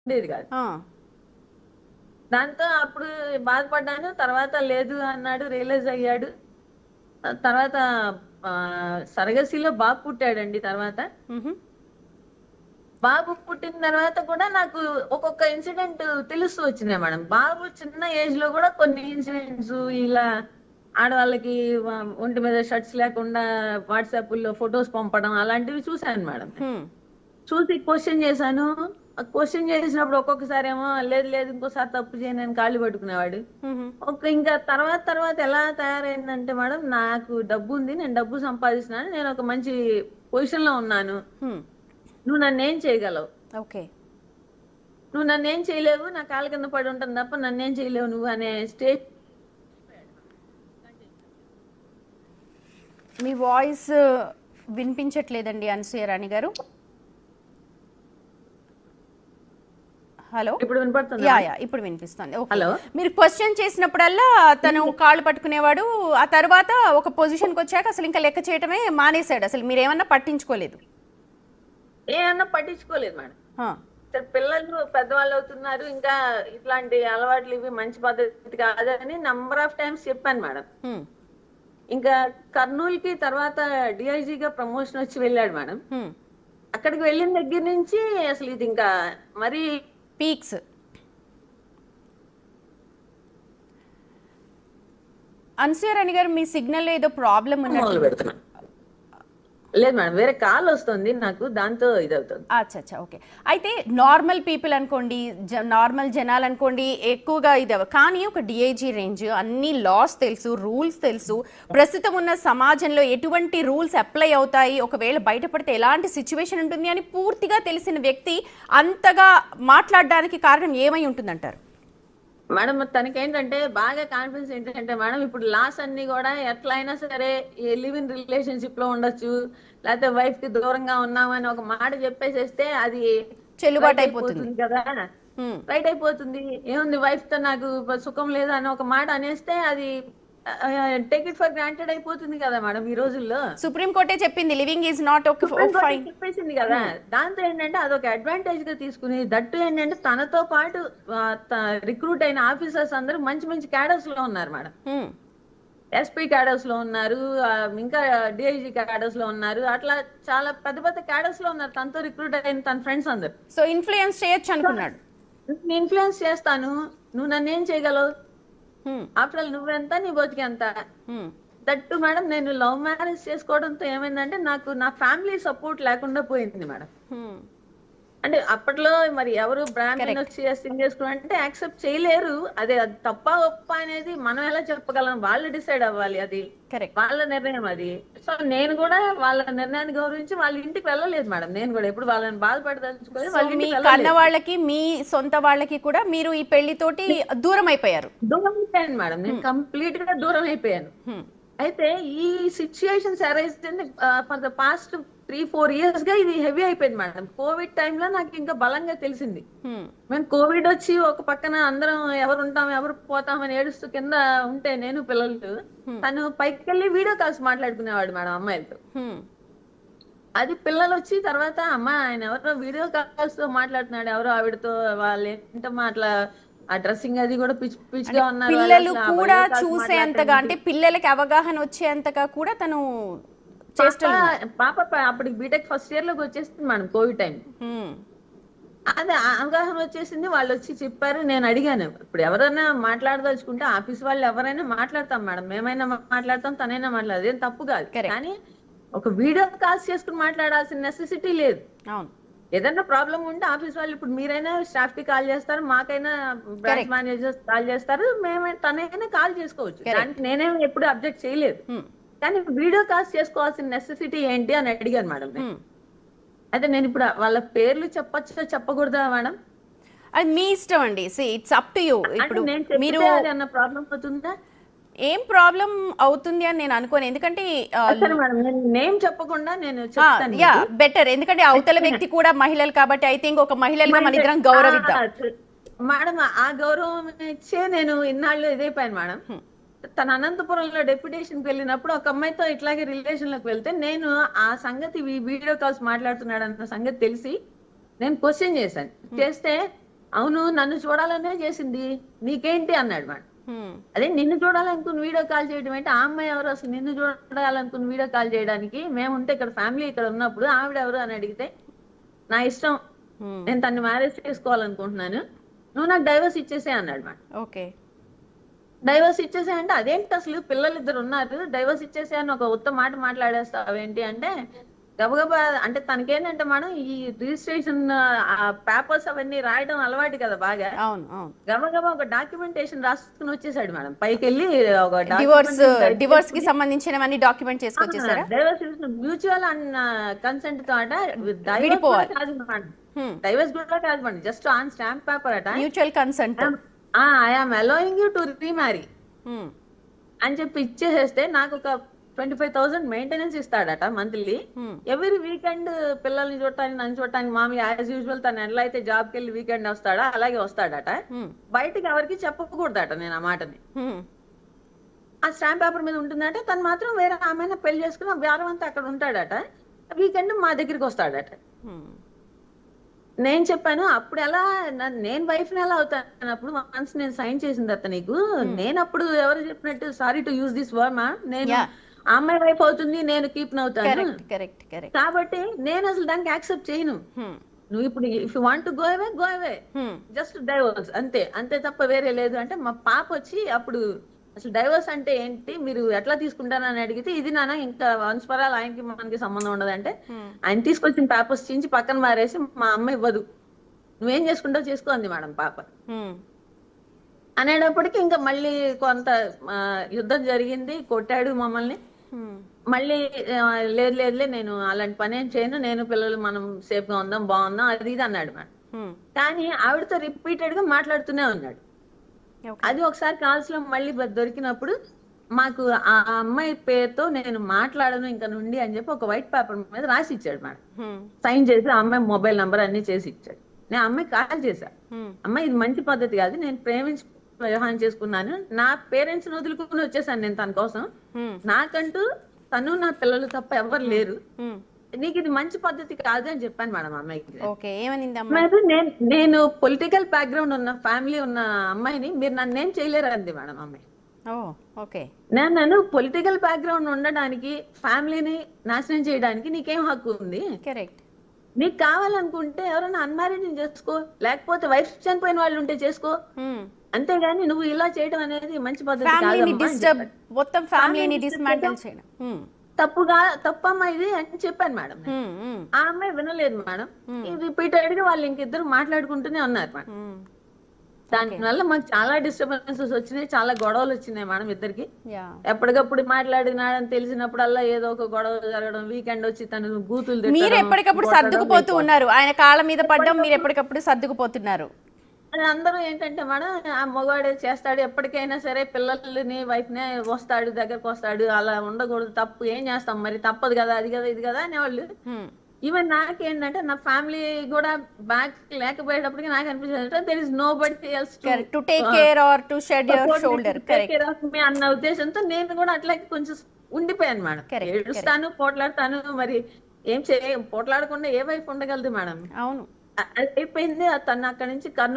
ఉండేది కాదు. ఆ, దాంతో అప్పుడు బాధపడ్డాను. తర్వాత లేదు అన్నాడు, రియలైజ్ అయ్యాడు. తర్వాత సరగసిలో బాబు పుట్టాడండి. తర్వాత మ్హూ, బాబు పుట్టిన తర్వాత కూడా నాకు ఒక్కొక్క ఇన్సిడెంట్ తెలుస్తూ వచ్చినాయి మేడం. బాబు చిన్న ఏజ్ లో కూడా కొన్ని ఇన్సిడెంట్స్ ఇలా ఆడవాళ్ళకి ఒంటి మీద షర్ట్స్ లేకుండా వాట్సాప్ లో ఫొటోస్ పంపడం అలాంటివి చూశాను మేడం. హ్మ్, చూసి క్వశ్చన్ చేశాను. క్వశ్చన్ చేసినప్పుడు ఒక్కొక్కసారి ఏమో లేదు లేదు ఇంకోసారి తప్పు చేయను అని కాళ్ళు పట్టుకునేవాడు. మ్హూ, ఇంకా తర్వాత తర్వాత ఎలా తయారైందంటే మేడం, నాకు డబ్బు ఉంది, నేను డబ్బు సంపాదిస్తున్నాను, నేను ఒక మంచి పొజిషన్ లో ఉన్నాను, హ్మ్, నువ్వు నన్ను ఏం చేయగలవు, ఓకే. నువ్వు నన్ను ఏం చేయలేవు, నా కాళ్ళ కింద పడి ఉంటాను తప్ప నన్నేం చేయలేవు నువ్వు అనే స్టేజ్. మీ వాయిస్ వినిపించట్లేదండి అనసూయ రాణి గారు. హలో. ఇప్పుడు వినపడుతుంది. యా యా ఇప్పుడు వినిపిస్తుంది. ఓకే. హలో. మీరు క్వశ్చన్ చేసినప్పుడల్లా తను కాళ్ళు పట్టుకునేవాడు. ఆ తర్వాత ఒక పొజిషన్కి వచ్చాక అసలు ఇంకా లెక్క చేయటమే మానేశాడు. అసలు మీరేమన్నా పట్టించుకోలేదు. ఏమన్నా పట్టించుకోలేదు మేడం. హా, పిల్లలు పెద్దవాళ్ళు అవుతున్నారు, ఇంకా ఇట్లాంటి అలవాట్లు ఇవి మంచి పద్ధతి కాదని నంబర్ ఆఫ్ టైమ్స్ చెప్పాను మేడం. హ్మ్, ఇంకా కర్నూలుకి తర్వాత డిఐజీగా ప్రమోషన్ వచ్చి వెళ్ళాడు మేడం. హ్మ్. అక్కడికి వెళ్ళిన దగ్గర నుంచి అసలు ఇది ఇంకా మరి పీక్స్. అనసూయ రాణి గారు, మీ సిగ్నల్ ఏదో ప్రాబ్లం మొదలు ఉన్నట్టు. పెడుతున్నా. లేదు మేడం, వేరే కాల్ వస్తుంది నాకు, దాంతో ఇదవుతుంది. అచ్చా, ఓకే. అయితే నార్మల్ పీపుల్ అనుకోండి, నార్మల్ జనాలు అనుకోండి, ఎక్కువగా ఇది కానీ ఒక డిఐజీ రేంజ్, అన్ని లాస్ తెలుసు, రూల్స్ తెలుసు, ప్రస్తుతం ఉన్న సమాజంలో ఎటువంటి రూల్స్ అప్లై అవుతాయి, ఒకవేళ బయటపడితే ఎలాంటి సిచ్యువేషన్ ఉంటుంది అని పూర్తిగా తెలిసిన వ్యక్తి అంతగా మాట్లాడడానికి కారణం ఏమై ఉంటుందంటారు? మేడం తనకేంటంటే బాగా కాన్ఫిడెన్స్ ఏంటంటే మేడం, ఇప్పుడు లాస్ అన్ని కూడా ఎట్లా అయినా సరే లివ్ ఇన్ రిలేషన్షిప్ లో ఉండొచ్చు, లేకపోతే వైఫ్ కి దూరంగా ఉన్నామని ఒక మాట చెప్పేసేస్తే అది చెల్లుబాటు రైట్ అయిపోతుంది. అయిపోతుంది కదా. రైట్ అయిపోతుంది, ఏముంది వైఫ్ తో నాకు సుఖం లేదు అని ఒక మాట అనేస్తే అది టేక్ ఇట్ ఫర్ గ్రాంటెడ్ అయిపోతుంది కదా మేడం ఈ రోజుల్లో. సుప్రీం కోర్టే చెప్పింది living is not okay supreme court fine. చెప్పేసింది కదా. దాంతో ఏంటంటే అదొక అడ్వాంటేజ్ గా తీసుకుని, దట్టు ఏంటంటే తనతో పాటు రిక్రూట్ అయిన ఆఫీసర్స్ అందరూ మంచి మంచి క్యాడర్స్ లో ఉన్నారు మేడం. ఎస్పీ క్యాడర్స్ లో ఉన్నారు, ఇంకా డిఐజీ క్యాడర్స్ లో ఉన్నారు, అట్లా చాలా పెద్ద పెద్ద క్యాడర్స్ లో ఉన్నారు తనతో రిక్రూట్ అయిన తన ఫ్రెండ్స్ అందరు. సో ఇన్ఫ్లుయెన్స్ చేయొచ్చు అనుకున్నాడు. నేను ఇన్ఫ్లుయెన్స్ చేస్తాను, నువ్వు నన్ను ఏం చేయగలవు, ఆఫ్టర్ ఆల్ నువ్వెంత నీ బతికెంత. దట్టు మేడం నేను లవ్ మ్యారేజ్ చేసుకోవడంతో ఏమైందంటే నాకు నా ఫ్యామిలీ సపోర్ట్ లేకుండా పోయింది మేడం. అంటే అప్పట్లో మరి ఎవరు బ్రాహ్మణ్ వచ్చి చేసుకున్నారంటే యాక్సెప్ట్ చేయలేరు. అది తప్ప ఒప్ప అనేది మనం ఎలా చెప్పగలం, వాళ్ళు డిసైడ్ అవ్వాలి, అది వాళ్ళ నిర్ణయం అది. సో నేను కూడా వాళ్ళ నిర్ణయాన్ని గౌరవించి వాళ్ళ ఇంటికి వెళ్ళలేదు మేడం. నేను కూడా ఎప్పుడు వాళ్ళని బాధపడదలుచుకొని వాళ్ళ ఇంటికి వెళ్ళలేదు. కన్న వాళ్ళకి మీ సొంత వాళ్ళకి కూడా మీరు ఈ పెళ్లితోటి దూరం అయిపోయారు? దూరం అయిపోయాను మేడం, నేను కంప్లీట్ గా దూరం అయిపోయాను. అయితే ఈ situations arise for the past 3-4 years గా ఇది హెవీ అయిపోయింది మేడం. కోవిడ్ టైంలో నాకు ఇంకా బలంగా తెలిసింది. మేము కోవిడ్ వచ్చి ఒక పక్కన అందరం ఎవరు ఉంటాం ఎవరు పోతాం అని ఏడుస్తూ కింద ఉంటే నేను పిల్లలు, తను పైకి వెళ్ళి వీడియో కాల్స్ మాట్లాడుకునేవాడు మేడం అమ్మాయిలతో. అది పిల్లలు వచ్చి తర్వాత అమ్మ ఆయన ఎవరో వీడియో కాల్స్ తో మాట్లాడుతున్నాడు, ఎవరో ఆవిడతో, వాళ్ళు ఏంటమ్మా అట్లా ఆ డ్రెస్సింగ్ అది కూడా పిచ్చి పిచ్చిగా ఉన్నారు. పిల్లలు కూడా చూసేంతగా, అంటే పిల్లలకి అవగాహన వచ్చేంతగా కూడా తను పాప అప్పటికి బీటెక్ ఫస్ట్ ఇయర్ లోకి వచ్చేసింది మేడం కోవిడ్ టైం. అదే అవగాహన వచ్చేసింది, వాళ్ళు వచ్చి చెప్పారు. నేను అడిగాను, ఇప్పుడు ఎవరైనా మాట్లాడదలుచుకుంటే ఆఫీస్ వాళ్ళు ఎవరైనా మాట్లాడతాం మేడం, మేమైనా మాట్లాడతాం, తనైనా మాట్లాడదు, ఏం తప్పు కాదు. కానీ ఒక వీడియో కాల్స్ చేసుకుని మాట్లాడాల్సిన నెసెసిటీ లేదు. ఏదన్నా ప్రాబ్లం ఉంటే ఆఫీస్ వాళ్ళు, ఇప్పుడు మీరైనా స్టాఫ్ కి కాల్ చేస్తారు, మాకైనా బ్రాంచ్ మేనేజర్స్ కాల్ చేస్తారు, తనైనా కాల్ చేసుకోవచ్చు, దానికి నేనేం ఎప్పుడు అబ్జెక్ట్ చేయలేదు. కానీ వీడియో కాల్స్ చేసుకోవాల్సిన నెసెసిటీ ఏంటి అని అడిగాను మేడం. అయితే నేను ఇప్పుడు వాళ్ళ పేర్లు చెప్పచ్చా చెప్పకూడదా మేడం? అది మీ ఇష్టం అండి. It's up to you. ఇప్పుడు మీరు అన్న ప్రాబ్లం అవుతుందా? ఏం ప్రాబ్లం అవుతుంది అని నేను అనుకోను, ఎందుకంటే నేమ్ చెప్పకుండా నేను చెప్తాను. యా బెటర్, ఎందుకంటే అవతల వ్యక్తి కూడా మహిళలు కాబట్టి ఐ థింక్ ఒక మహిళలుగా మన ఇద్దరం గౌరవిద్దాం మేడం. ఆ గౌరవం ఇచ్చే నేను ఇన్నాళ్ళు ఇదైపోయాను మేడం. తన అనంతపురంలో డెప్యుటేషన్కి వెళ్ళినప్పుడు ఒక అమ్మాయితో ఇట్లాగే రిలేషన్ లోకి వెళ్తే నేను ఆ సంగతి వీడియో కాల్స్ మాట్లాడుతున్నాడు అన్న సంగతి తెలిసి నేను క్వశ్చన్ చేశాను. చేస్తే అవును నన్ను చూడాలనే చేసింది, నీకేంటి అన్నాడు మేడం. హ్మ్. అదే నిన్ను చూడాలనుకుని వీడియో కాల్ చేయడం ఏంటి, ఆ అమ్మాయి ఎవరు అసలు నిన్ను చూడాలనుకుని వీడియో కాల్ చేయడానికి, మేముంటే ఇక్కడ ఫ్యామిలీ ఇక్కడ ఉన్నప్పుడు ఆవిడ ఎవరు అని అడిగితే, నా ఇష్టం, హ్మ్. నేను తన్ని మ్యారేజ్ చేసుకోవాలనుకుంటున్నాను, నువ్వు నాకు డైవర్స్ ఇచ్చేసే అన్నాడు మేడం. ఓకే. డైవర్స్ ఇచ్చేసే అంటే అదేంటి అసలు పిల్లలు ఇద్దరు ఉన్నారు, డైవర్స్ ఇచ్చేసే అని ఒక ఉత్తమ మాట మాట్లాడేస్తావేంటి అంటే, గబగబా అంటే తనకేంటంటే మేడం ఈ రిజిస్ట్రేషన్ పేపర్స్ అవన్నీ రాయడం అలవాటు కదా బాగా. అవును. అవును. గబగబా ఒక డాక్యుమెంటేషన్ రాసుకుని వచ్చేసాడు మేడం, పైకి వెళ్ళి ఒక డివోర్స్ కి సంబంధించినవన్నీ డాక్యుమెంట్ చేసుకొచ్చేసారా? డైవర్స్ మ్యూచువల్ అండ్ కన్సెంట్ తో అట, డైవర్స్ కూడా విడిపోవాలి. కాదు మేడం, డైవర్స్ కూడా కాదు madam, just on stamp paper అట, mutual consent. I'm allowing you to remarry అని చెప్పి ఇచ్చేసేస్తే నాకు ఒక 25,000 మెయింటెనెన్స్ ఇస్తాడట మంత్లీ. ఎవ్రీ వీకెండ్ పిల్లల్ని చూడటానికి నన్ను చూడటానికి మామూలు యాజ్ యూజువల్ తను ఎలా అయితే జాబ్కి వెళ్ళి వీకెండ్ వస్తాడో అలాగే వస్తాడట. బయటకి ఎవరికి చెప్పకూడదట నేను ఆ మాటని. ఆ స్టాంప్ పేపర్ మీద ఉంటుందంటే తను మాత్రం వేరే ఆమె పెళ్లి చేసుకుని వారం అంతా అక్కడ ఉంటాడట, వీకెండ్ మా దగ్గరికి వస్తాడట. నేను చెప్పాను అప్పుడు ఎలా నేను వైఫ్ ని ఎలా అవుతాను, అప్పుడు వన్స్ నేను సైన్ చేసింది అత్త నీకు, నేను అప్పుడు ఎవరు చెప్పినట్టు sorry to use this word మా, నేను ఆ అమ్మాయి వైఫ్ అవుతుంది, నేను కీప్ అవుతాను, కాబట్టి నేను అసలు దానికి యాక్సెప్ట్ చేయను. నువ్వు ఇప్పుడు if you want to go away just divorce అంతే, అంతే తప్ప వేరే లేదు అంటే, మా పాప వచ్చి అప్పుడు అసలు డైవర్స్ అంటే ఏంటి మీరు ఎట్లా తీసుకుంటారని అడిగితే, ఇది నాన్న ఇంకా వంశపరాలు ఆయనకి మనకి సంబంధం ఉండదంటే, ఆయన తీసుకొచ్చిన పేపర్స్ చించి పక్కన మారేసి మా అమ్మ ఇవ్వదు, నువ్వేం చేసుకుంటావు చేసుకో అంది మేడం పాప. అనేటప్పటికి ఇంకా మళ్ళీ కొంత యుద్ధం జరిగింది, కొట్టాడు మమ్మల్ని. మళ్ళీ లేదు లేదులే నేను అలాంటి పని ఏం చేయను, నేను పిల్లలు మనం సేఫ్ గా ఉందాం బాగుందాం అది ఇది అన్నాడు మేడం. కానీ ఆవిడతో రిపీటెడ్ గా మాట్లాడుతూనే ఉన్నాడు. అది ఒకసారి కాల్స్ లో మళ్ళీ దొరికినప్పుడు మాకు ఆ అమ్మాయి పేరుతో నేను మాట్లాడను ఇంకా నుండి అని చెప్పి ఒక వైట్ పేపర్ మీద రాసి ఇచ్చాడు మేడం, సైన్ చేసి ఆ అమ్మాయి మొబైల్ నంబర్ అన్ని చేసి ఇచ్చాడు. నేను అమ్మాయి కాల్ చేశా, అమ్మాయి ఇది మంచి పద్ధతి కాదు, నేను ప్రేమించి వివాహం చేసుకున్నాను, నా పేరెంట్స్ ని వదులుకుని వచ్చేసాను నేను తన కోసం, నాకంటూ తను నా పిల్లలు తప్ప ఎవరు లేరు, నీకు ఇది మంచి పద్ధతి కాదు అని చెప్పాను మేడం అమ్మాయికి. నేను పొలిటికల్ బ్యాక్గ్రౌండ్ ఉన్న ఫ్యామిలీ ఉన్న అమ్మాయిని మీరు నన్ను ఏం చేయలేరు అంది మేడం అమ్మాయి. నేను పొలిటికల్ బ్యాక్గ్రౌండ్ ఉండడానికి ఫ్యామిలీని నాశనం చేయడానికి నీకేం హక్కు ఉంది, నీకు కావాలనుకుంటే ఎవరైనా అన్మ్యారీడ్ చేసుకో, లేకపోతే వైఫ్ చనిపోయిన వాళ్ళు ఉంటే చేసుకో, అంతేగాని నువ్వు ఇలా చేయడం అనేది మంచి పద్ధతి తప్పమ్మా ఇది అని చెప్పాను మేడం. ఆ అమ్మాయి వినలేదు మేడం, రిపీటెడ్ గా వాళ్ళు ఇంకిద్దరు మాట్లాడుకుంటూనే ఉన్నారు మేడం. దానివల్ల మాకు చాలా డిస్టర్బెన్సెస్ వచ్చినాయి, చాలా గొడవలు వచ్చినాయి మేడం ఇద్దరికి. ఎప్పటికప్పుడు మాట్లాడినాడని తెలిసినప్పుడల్లా ఏదో ఒక గొడవ జరగడం, వీకెండ్ వచ్చి తను బూతులు మీరు ఎప్పటికప్పుడు సర్దుకుపోతూ ఉన్నారు, ఆయన కాళ్ళ మీద పడ్డం మీరు ఎప్పటికప్పుడు సర్దుకుపోతున్నారు. అందరూ ఏంటంటే మేడం ఆ మగవాడే చేస్తాడు ఎప్పటికైనా సరే, పిల్లల్ని వైఫ్ నే వస్తాడు దగ్గరకు వస్తాడు, అలా ఉండకూడదు, తప్పు ఏం చేస్తాం మరి తప్పదు కదా, అది కదా ఇది కదా అనేవాళ్ళు. ఈవెన్ నాకేంటంటే నా ఫ్యామిలీ కూడా బ్యాక్ లేకపోయేటప్పటికి నాకు అనిపించింది there is nobody else to take care or to shed your shoulder అన్న ఉద్దేశంతో నేను కూడా అట్లాగే కొంచెం ఉండిపోయాను మేడం. ఏడుస్తాను, పోట్లాడతాను, మరి ఏం పోట్లాడకుండా ఏ వైఫ్ ఉండగలదు మేడం. అవును అయిపోయింది. తను అక్కడి నుంచి